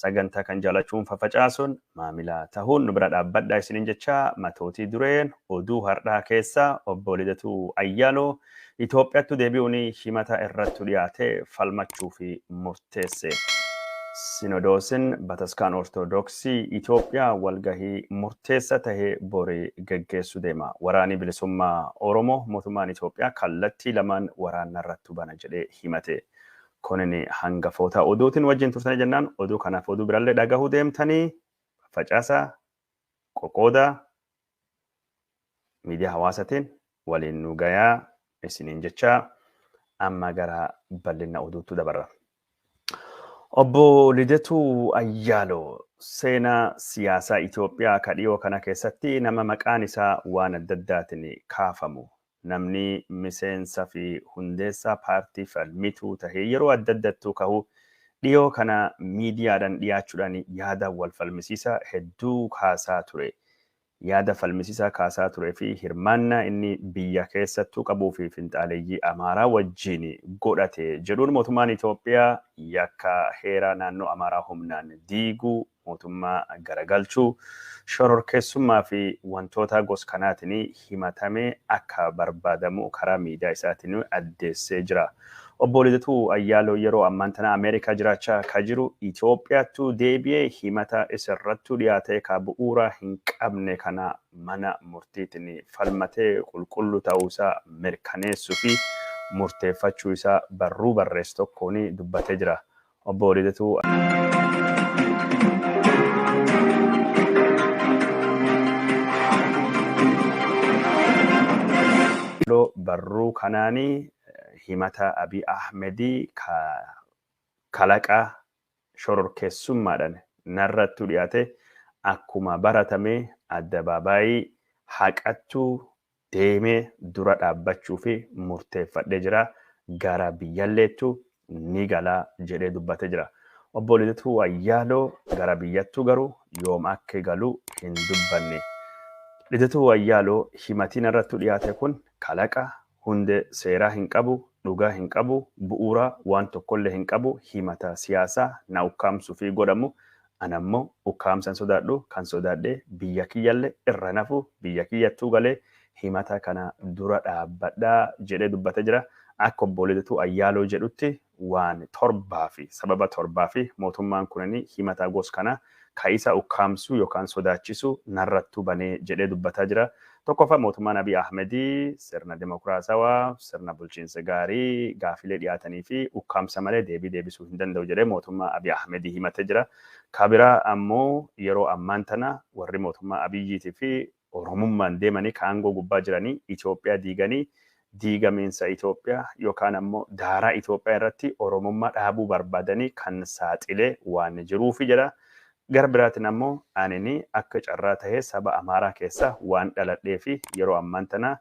sagantaa kan jaalachuun fafacaasuun maamila tahuun nu bira dhaabbadhaa isiniin jecha matootii dureen oduu har'aa keessa obbo Lidatuu Ayyaaloo Itoophiyaatti deebi'uun himata irratti dhiyaatee falmachuu fi murteesse. Sinodoosin Bataskaan Ortoodooksii Itoophiyaa walgahii murteessa tahee borii geggeessuu deema. Waraanni bilisummaa Oromoo mootummaan Itoophiyaa kallattii lamaan waraana irratti bana jedhee himate. Kunin hangafoota oduutiin wajjin turtanii jennaan oduu kanaaf oduu birallee dhagahuu deemtanii facaasaa qoqoodaa miidiyaa hawaasaatiin waliin nu gayaa isiniin jecha amma gara bal'ina oduutti dabarra. Obbo Lidatuu Ayyaaloo seenaa siyaasaa Itoophiyaa kadhiyoo kana keessatti nama maqaan isaa waan adda addaatiin kaafamu. Namni miseensa fi hundeessaa paartii falmituu tahee yeroo adda addattuu kahu dhiyoo kana miidiyaadhaan dhiyaachuudhaan yaada wal falmisiisaa hedduu kaasaa ture. Yaada falmisiisaa kaasaa turee fi hirmaannaa inni biyya keessattuu qabuu fi finxaaleeyyii Amaaraa wajjin godhate jedhuun mootummaan Itoophiyaa yakka heera naannoo Amaaraa humnaan diiguu mootummaa garagalchuu shororkeessummaa fi wantoota gosa kanaatiin himatamee akka barbaadamu karaa miidiyaa isaatiin addeessee jira. Obbo Lidatuu Ayyaaloo yeroo ammaan tana Ameerikaa jiraachaa ka jiru Itoophiyaattuu deebi'ee himata isarrattuu dhiyaatee ka bu'uura hin qabne kana mana murtiitiin falmatee qulqulluu ta'uusaa mirkaneessuu fi murteeffachuu isaa barruu barreessu tokkoon dubbatee jira. Obbo Lidatuu barruu kanaanii himata Abiy Ahmedii kalaqa shororkeessummaadhaan narrattuu dhiyaate akkuma baratame addabaabaayii haqattuu deemee dura dhaabbachuu fi murteeffadhee jira. Gara biyyalleettu ni galaa jedhee dubbatee jira. Obbo Lidatuu Ayyaaloo gara biyyattuu garuu yoom akka galu hin dubbanne. Lidatuu Ayyaaloo himatiin irrattuu dhiyaate kun kalaqa hundee seeraa hin qabu, dhugaa hin qabu, bu'uura waan tokkollee hin qabu, himata siyaasaa na ukkaamsuu fi godhamu. Anammoo ukkaamsan sodaadhu kan sodaadhee biyya kiyyallee irra nafu biyya kiyyattuu galee himata kana dura dhaabbadhaa jedhee dubbatee jira. Akka obbo Lidatuu Ayyaaloo jedhutti waan sababa torbaa fi mootummaan kunanii himata gosa kana kaisa ukkaamsuu yookaan sodaachisuu narrattuu banee jedhee dubbataa jira. Tokkoffaa mootummaan Abiy Ahmedii sirna dimokiraasawaa, sirna bulchiinsa gaarii gaafilee dhiyaatanii fi ukkaamsa malee deebisuu hin danda'u jedhee mootummaa Abiy Ahmedii himatee jira. Kabiraa ammoo yeroo ammaan tana warri mootummaa Abiyyiitii fi Oromummaan deemanii kaangoo gubbaa jiranii Itoophiyaa diiganii diigamiinsa Itoophiyaa yookaan ammoo daaraa Itoophiyaa irratti Oromummaa dhaabuu barbaadanii kan saaxilee waan jiruufi jedha. Gara biraatiin ammoo anini akka carraa tahee saba Amaaraa keessa waan dhaladhee fi yeroo ammaan tana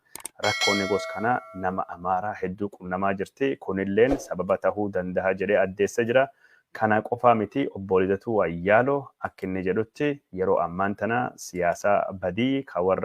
rakkoonni gosa kana nama Amaaraa hedduu qunnamaa jirti. Kunilleen sababa tahuu danda'a jedhee addeessa jira. Kana qofaa miti obbo Lidatuu Ayyaaloo akka inni jedhutti yeroo ammaan tana siyaasaa badii kan warra